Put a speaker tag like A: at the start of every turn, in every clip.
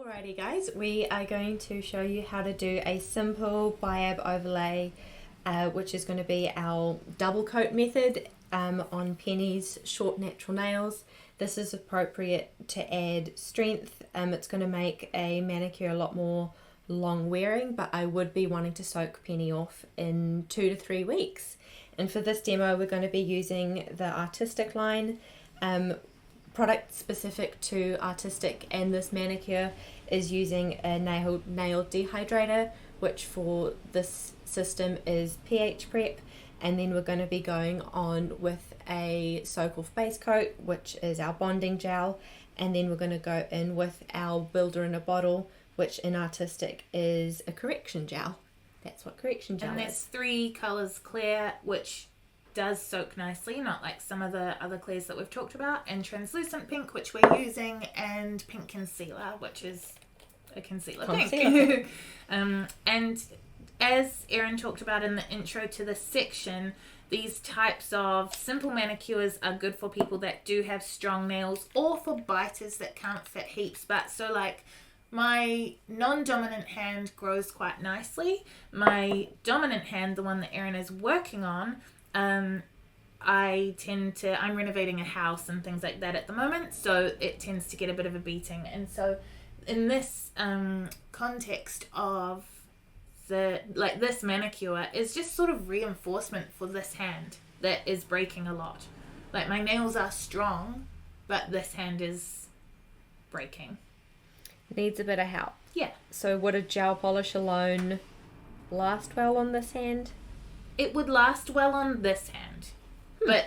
A: Alrighty guys, we are going to show you how to do a simple BIAB overlay, which is going to be our double coat method on Penny's short natural nails. This is appropriate to add strength. It's going to make a manicure a lot more long wearing, but I would be wanting to soak Penny off in 2 to 3 weeks. And for this demo we're going to be using the artistic line. Product specific to artistic and this manicure is using a nail dehydrator, which for this system is pH prep, and then we're going to be going on with a soak off base coat, which is our bonding gel, and then we're going to go in with our builder in a bottle, which in artistic is a correction gel. That's what correction gel is.
B: And there's 3 colours clear, which does soak nicely, not like some of the other clears that we've talked about, and translucent pink, which we're using, and pink concealer, which is a concealer pink. And as Erin talked about in the intro to this section, these types of simple manicures are good for people that do have strong nails, or for biters that can't fit heaps. But so like my non-dominant hand grows quite nicely. My dominant hand, the one that Erin is working on, I'm renovating a house and things like that at the moment, so it tends to get a bit of a beating. And so in this context of this manicure is just sort of reinforcement for this hand that is breaking a lot. Like my nails are strong, but this hand is breaking.
A: Needs a bit of help.
B: Yeah.
A: So would a gel polish alone last well on this hand?
B: It would last well on this hand, but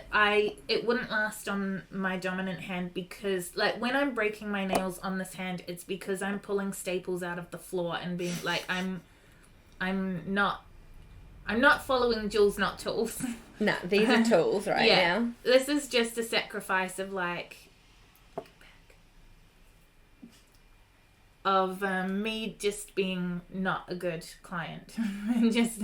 B: it wouldn't last on my dominant hand, because like when I'm breaking my nails on this hand, it's because I'm pulling staples out of the floor and being like, I'm not following Jules, not tools.
A: No, these are tools right now.
B: This is just a sacrifice of me just being not a good client and just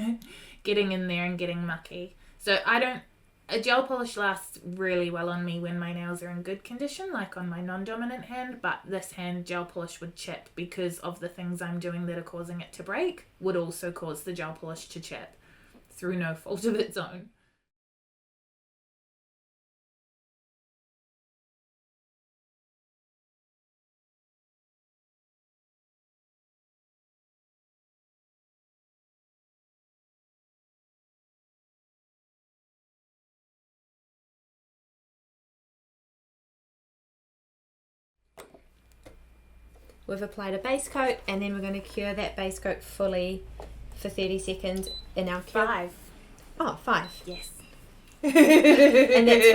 B: getting in there and getting mucky. So a gel polish lasts really well on me when my nails are in good condition, like on my non-dominant hand, but this hand gel polish would chip because of the things I'm doing that are causing it to break, would also cause the gel polish to chip through no fault of its own.
A: We've applied a base coat, and then we're going to cure that base coat fully for 30 seconds in our cure.
B: 5.
A: Oh, 5.
B: Yes.
A: And that's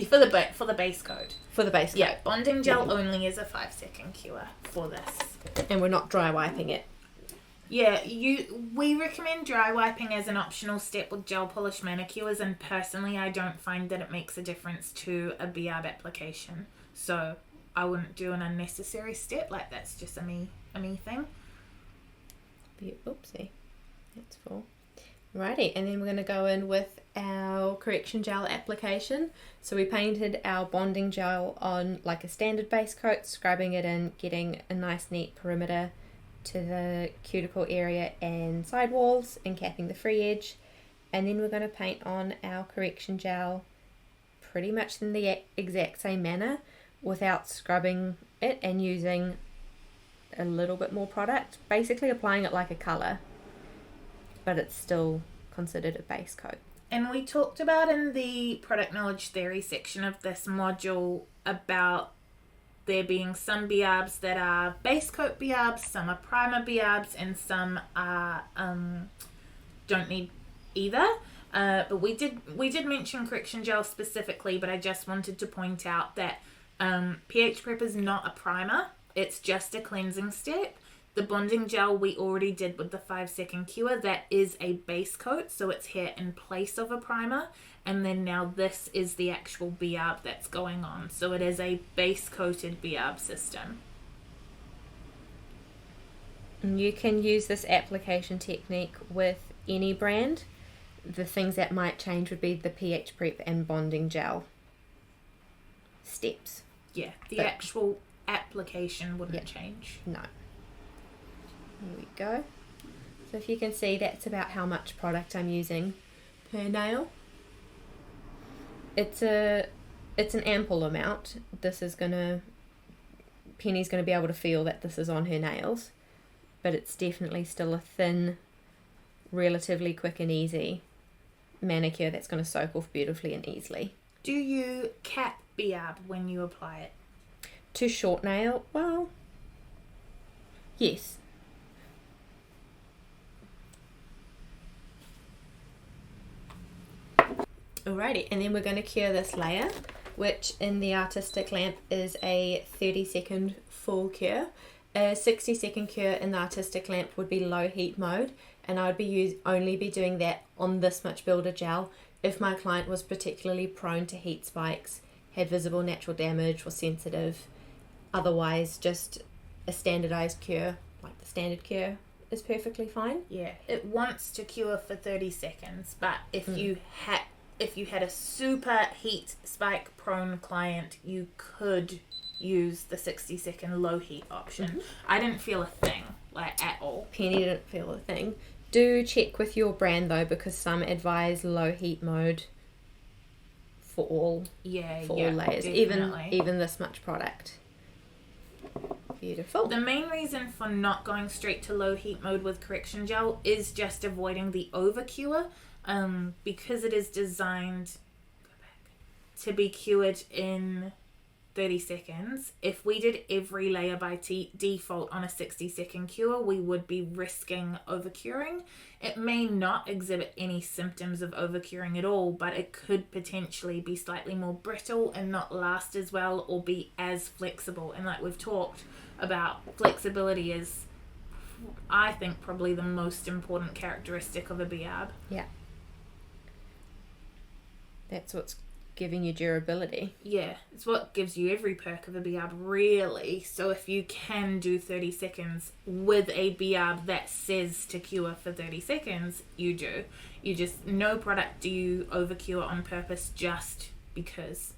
A: fully cured.
B: For the base coat.
A: For the base coat.
B: Yeah, bonding gel only is a 5-second cure for this.
A: And we're not dry wiping it.
B: Yeah, we recommend dry wiping as an optional step with gel polish manicures, and personally I don't find that it makes a difference to a BIAB application. So I wouldn't do an unnecessary step, like that's just a me thing.
A: Oopsie, that's full. Righty, and then we're going to go in with our correction gel application. So we painted our bonding gel on like a standard base coat, scrubbing it in, getting a nice neat perimeter to the cuticle area and side walls, and capping the free edge. And then we're going to paint on our correction gel pretty much in the exact same manner, without scrubbing it and using a little bit more product, basically applying it like a colour, but it's still considered a base coat.
B: And we talked about in the product knowledge theory section of this module about there being some BIABs that are base coat BIABs, some are primer BIABs, and some are don't need either. But we did mention correction gel specifically, but I just wanted to point out that pH prep is not a primer, it's just a cleansing step. The bonding gel we already did with the 5-second cure, that is a base coat, so it's here in place of a primer, and then now this is the actual BIAB that's going on, so it is a base coated BIAB system.
A: You can use this application technique with any brand. The things that might change would be the pH prep and bonding gel steps.
B: Yeah, the actual application wouldn't change.
A: No. Here we go. So if you can see, that's about how much product I'm using per nail. It's an ample amount. Penny's gonna be able to feel that this is on her nails, but it's definitely still a thin, relatively quick and easy manicure that's gonna soak off beautifully and easily.
B: Do you cap BIAB when you apply it?
A: To short nail, well, yes. Alrighty, and then we're going to cure this layer, which in the artistic lamp is a 30-second full cure. A 60-second cure in the artistic lamp would be low heat mode, and I would only be doing that on this much builder gel if my client was particularly prone to heat spikes, had visible natural damage, was sensitive. Otherwise, just a standardized cure, like the standard cure, is perfectly fine.
B: Yeah, it wants to cure for 30 seconds, but if you had a super heat spike prone client, you could use the 60-second low heat option. I didn't feel a thing, like, at all.
A: Penny didn't feel a thing. Do check with your brand though, because some advise low heat mode for all layers,
B: definitely.
A: even this much product. Beautiful.
B: The main reason for not going straight to low heat mode with correction gel is just avoiding the over cure, because it is designed to be cured in 30 seconds. If we did every layer by default on a 60-second cure, we would be risking over curing. It may not exhibit any symptoms of over curing at all, but it could potentially be slightly more brittle and not last as well, or be as flexible. And like we've talked about, flexibility is, I think, probably the most important characteristic of a BIAB.
A: Yeah. That's what's giving you durability.
B: Yeah, it's what gives you every perk of a BIAB, really. So if you can do 30 seconds with a BIAB that says to cure for 30 seconds, you do. You just, no product do you over cure on purpose just because.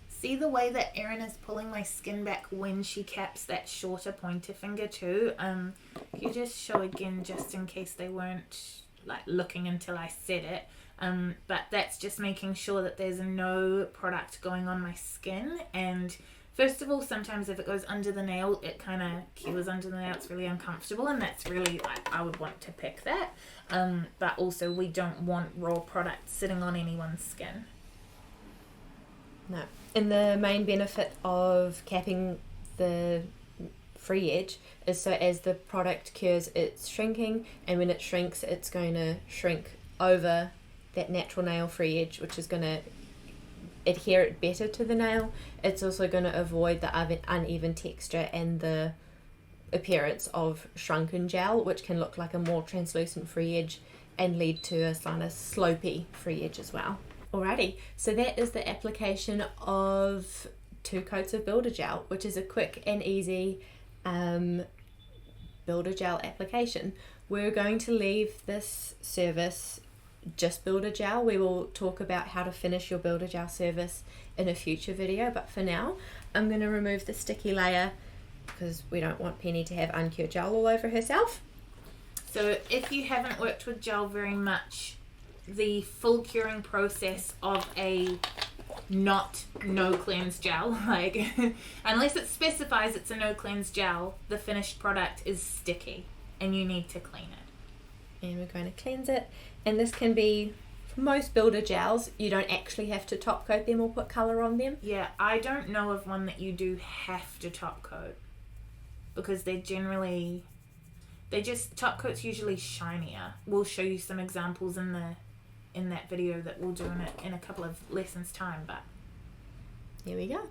B: See the way that Erin is pulling my skin back when she caps that shorter pointer finger too? You just show again just in case they weren't like looking until I said it. But that's just making sure that there's no product going on my skin. And first of all, sometimes if it goes under the nail, it kind of cures under the nail. It's really uncomfortable, and that's really, like, I would want to pick that. But also we don't want raw product sitting on anyone's skin.
A: No. And the main benefit of capping the free edge is so as the product cures, it's shrinking, and when it shrinks, it's going to shrink over that natural nail free edge, which is going to adhere it better to the nail. It's also going to avoid the uneven texture and the appearance of shrunken gel, which can look like a more translucent free edge and lead to a kind of slopey free edge as well. Alrighty, so that is the application of 2 coats of builder gel, which is a quick and easy builder gel application. We're going to leave this service just builder gel. We will talk about how to finish your builder gel service in a future video, but for now I'm going to remove the sticky layer because we don't want Penny to have uncured gel all over herself.
B: So if you haven't worked with gel very much, the full curing process of a no cleanse gel, like unless it specifies it's a no cleanse gel, the finished product is sticky and you need to clean it.
A: And we're going to cleanse it, and this can be, for most builder gels, you don't actually have to top coat them or put colour on them.
B: Yeah, I don't know of one that you do have to top coat, because they're generally, top coat's usually shinier. We'll show you some examples in that video that we'll do in a couple of lessons time, but
A: here we go.